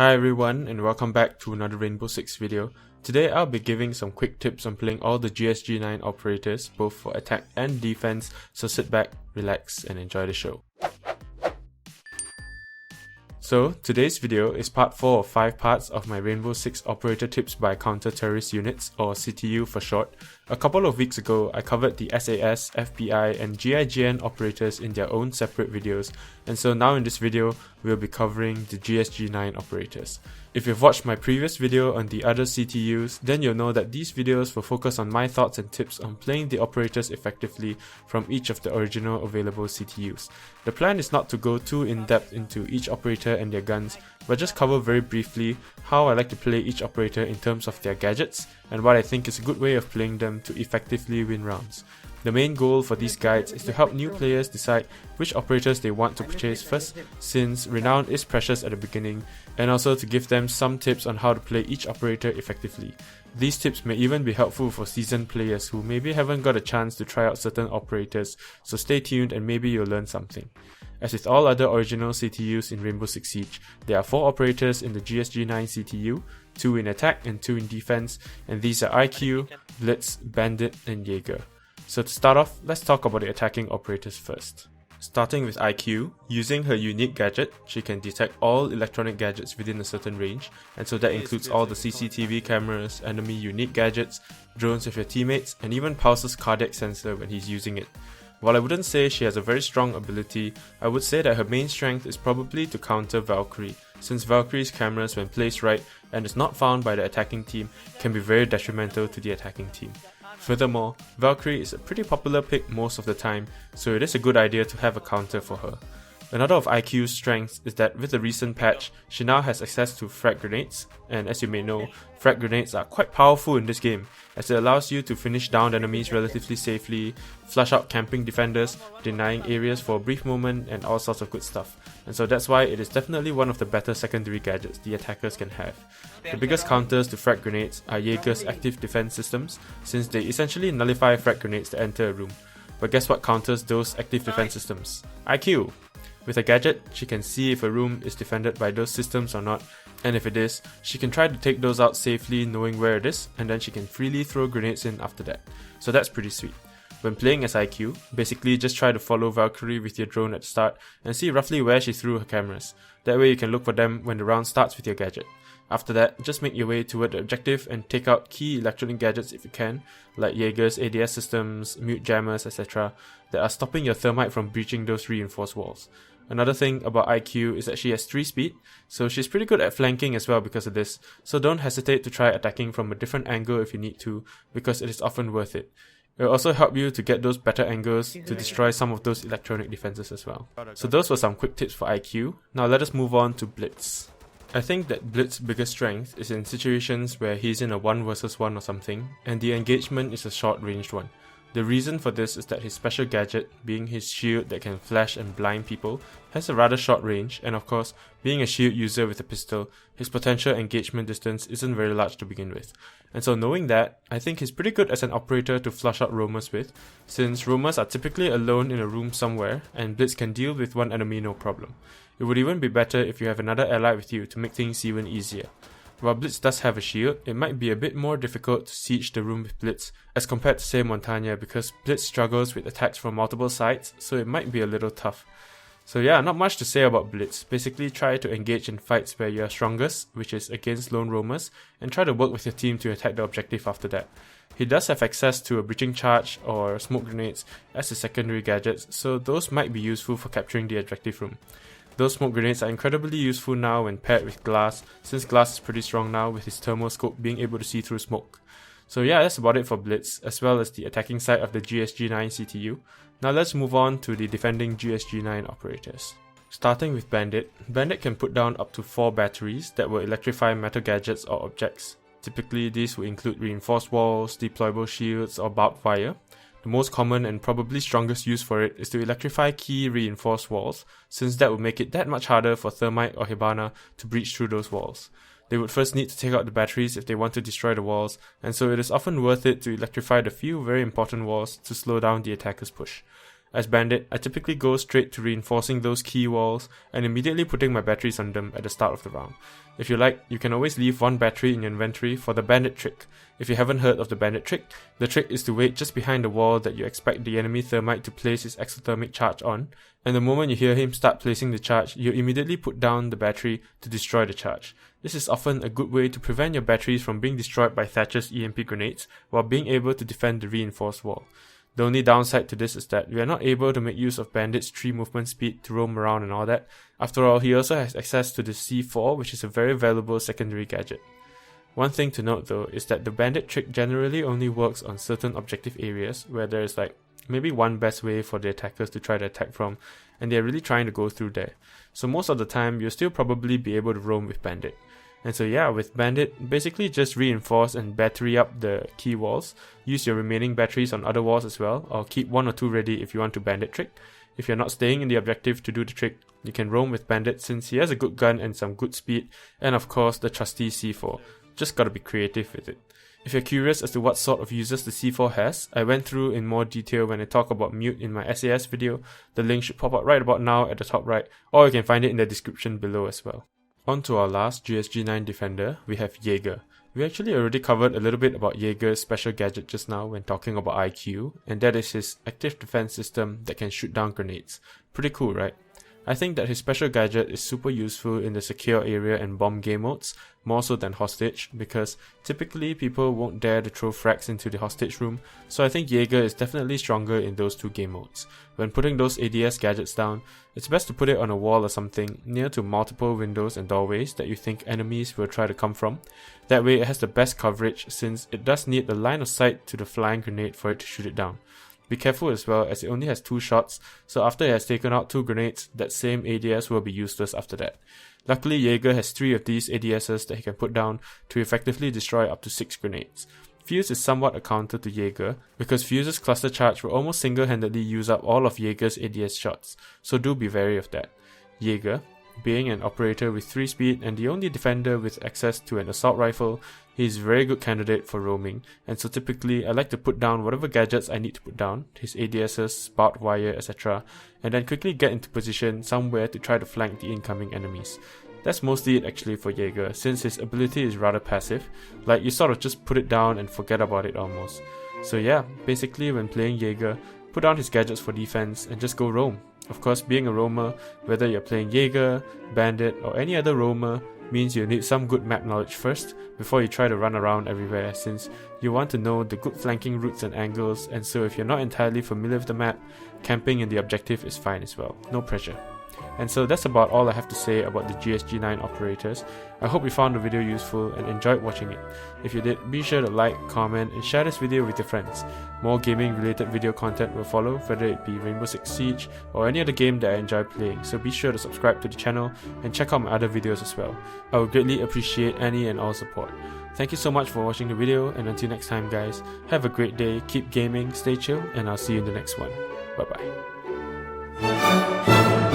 Hi everyone and welcome back to another Rainbow Six video. Today I'll be giving some quick tips on playing all the GSG9 operators both for attack and defense, so sit back, relax and enjoy the show. So today's video is part 4 of 5 parts of my Rainbow Six operator tips by counter-terrorist units, or CTU for short. A couple of weeks ago I covered the SAS, FBI and GIGN operators in their own separate videos, and so now in this video we'll be covering the GSG9 operators. If you've watched my previous video on the other CTUs, then you'll know that these videos will focus on my thoughts and tips on playing the operators effectively from each of the original available CTUs. The plan is not to go too in-depth into each operator and their guns, but just cover very briefly how I like to play each operator in terms of their gadgets, and what I think is a good way of playing them to effectively win rounds. The main goal for these guides is to help new players decide which operators they want to purchase first, since renown is precious at the beginning, and also to give them some tips on how to play each operator effectively. These tips may even be helpful for seasoned players who maybe haven't got a chance to try out certain operators, so stay tuned and maybe you'll learn something. As with all other original CTUs in Rainbow Six Siege, there are 4 operators in the GSG9 CTU, 2 in attack and 2 in defense, and these are IQ, Blitz, Bandit and Jaeger. So to start off, let's talk about the attacking operators first. Starting with IQ, using her unique gadget, she can detect all electronic gadgets within a certain range, and so that includes all the CCTV cameras, enemy unique gadgets, drones with your teammates, and even Pulse's cardiac sensor when he's using it. While I wouldn't say she has a very strong ability, I would say that her main strength is probably to counter Valkyrie, since Valkyrie's cameras, when placed right and is not found by the attacking team, can be very detrimental to the attacking team. Furthermore, Valkyrie is a pretty popular pick most of the time, so it is a good idea to have a counter for her. Another of IQ's strengths is that with the recent patch, she now has access to frag grenades, and as you may know, frag grenades are quite powerful in this game, as it allows you to finish down enemies relatively safely, flush out camping defenders, denying areas for a brief moment and all sorts of good stuff, and so that's why it is definitely one of the better secondary gadgets the attackers can have. The biggest counters to frag grenades are Jaeger's active defense systems, since they essentially nullify frag grenades to enter a room. But guess what counters those active defense systems? IQ! With a gadget, she can see if a room is defended by those systems or not, and if it is, she can try to take those out safely knowing where it is, and then she can freely throw grenades in after that. So that's pretty sweet. When playing as IQ, basically just try to follow Valkyrie with your drone at the start and see roughly where she threw her cameras. That way you can look for them when the round starts with your gadget. After that, just make your way toward the objective and take out key electronic gadgets if you can, like Jaeger's ADS systems, mute jammers, etc. that are stopping your thermite from breaching those reinforced walls. Another thing about IQ is that she has 3 speed, so she's pretty good at flanking as well because of this, so don't hesitate to try attacking from a different angle if you need to, because it is often worth it. It will also help you to get those better angles to destroy some of those electronic defenses as well. So those were some quick tips for IQ. Now let us move on to Blitz. I think that Blitz's biggest strength is in situations where he's in a 1 versus 1 or something, and the engagement is a short-ranged one. The reason for this is that his special gadget, being his shield that can flash and blind people, has a rather short range, and of course, being a shield user with a pistol, his potential engagement distance isn't very large to begin with. And so knowing that, I think he's pretty good as an operator to flush out roamers with, since roamers are typically alone in a room somewhere, and Blitz can deal with one enemy no problem. It would even be better if you have another ally with you to make things even easier. While Blitz does have a shield, it might be a bit more difficult to siege the room with Blitz as compared to say Montagne, because Blitz struggles with attacks from multiple sides, so it might be a little tough. So yeah, not much to say about Blitz. Basically try to engage in fights where you are strongest, which is against lone roamers, and try to work with your team to attack the objective after that. He does have access to a breaching charge or smoke grenades as his secondary gadgets, so those might be useful for capturing the objective room. Those smoke grenades are incredibly useful now when paired with Glass, since Glass is pretty strong now with his thermal scope being able to see through smoke. So yeah, that's about it for Blitz, as well as the attacking side of the GSG9 CTU. Now let's move on to the defending GSG9 operators. Starting with Bandit, Bandit can put down up to 4 batteries that will electrify metal gadgets or objects. Typically these will include reinforced walls, deployable shields or barbed wire. The most common and probably strongest use for it is to electrify key reinforced walls, since that would make it that much harder for Thermite or Hibana to breach through those walls. They would first need to take out the batteries if they want to destroy the walls, and so it is often worth it to electrify the few very important walls to slow down the attacker's push. As Bandit, I typically go straight to reinforcing those key walls and immediately putting my batteries on them at the start of the round. If you like, you can always leave one battery in your inventory for the Bandit trick. If you haven't heard of the Bandit trick, the trick is to wait just behind the wall that you expect the enemy thermite to place his exothermic charge on, and the moment you hear him start placing the charge, you immediately put down the battery to destroy the charge. This is often a good way to prevent your batteries from being destroyed by Thatcher's EMP grenades while being able to defend the reinforced wall. The only downside to this is that we are not able to make use of Bandit's 3 movement speed to roam around and all that. After all, he also has access to the C4, which is a very valuable secondary gadget. One thing to note though is that the Bandit trick generally only works on certain objective areas where there is like maybe one best way for the attackers to try to attack from, and they are really trying to go through there. So most of the time you'll still probably be able to roam with Bandit. And so yeah, with Bandit, basically just reinforce and battery up the key walls, use your remaining batteries on other walls as well, or keep 1 or 2 ready if you want to Bandit trick. If you're not staying in the objective to do the trick, you can roam with Bandit since he has a good gun and some good speed, and of course the trusty C4. Just gotta be creative with it. If you're curious as to what sort of users the C4 has, I went through in more detail when I talk about Mute in my SAS video. The link should pop up right about now at the top right, or you can find it in the description below as well. On to our last GSG9 defender, we have Jaeger. We actually already covered a little bit about Jaeger's special gadget just now when talking about IQ, and that is his active defense system that can shoot down grenades. Pretty cool, right? I think that his special gadget is super useful in the secure area and bomb game modes, more so than hostage, because typically people won't dare to throw frags into the hostage room, so I think Jaeger is definitely stronger in those 2 game modes. When putting those ADS gadgets down, it's best to put it on a wall or something near to multiple windows and doorways that you think enemies will try to come from. That way it has the best coverage since it does need a line of sight to the flying grenade for it to shoot it down. Be careful as well as it only has 2 shots, so after it has taken out 2 grenades, that same ADS will be useless after that. Luckily Jaeger has 3 of these ADSs that he can put down to effectively destroy up to 6 grenades. Fuse is somewhat a counter to Jaeger, because Fuse's cluster charge will almost single-handedly use up all of Jaeger's ADS shots, so do be wary of that. Jaeger, being an operator with 3 speed and the only defender with access to an assault rifle, he is a very good candidate for roaming, and so typically I like to put down whatever gadgets I need to put down, his ADSs, spark wire, etc., and then quickly get into position somewhere to try to flank the incoming enemies. That's mostly it actually for Jaeger, since his ability is rather passive, like you sort of just put it down and forget about it almost. So yeah, basically when playing Jaeger, put down his gadgets for defense and just go roam. Of course, being a roamer, whether you're playing Jaeger, Bandit or any other roamer, means you need some good map knowledge first before you try to run around everywhere, since you want to know the good flanking routes and angles, and so if you're not entirely familiar with the map, camping in the objective is fine as well, no pressure. And so that's about all I have to say about the GSG9 operators. I hope you found the video useful and enjoyed watching it. If you did, be sure to like, comment and share this video with your friends. More gaming related video content will follow, whether it be Rainbow Six Siege or any other game that I enjoy playing, so be sure to subscribe to the channel and check out my other videos as well. I would greatly appreciate any and all support. Thank you so much for watching the video, and until next time guys, have a great day, keep gaming, stay chill, and I'll see you in the next one. Bye bye.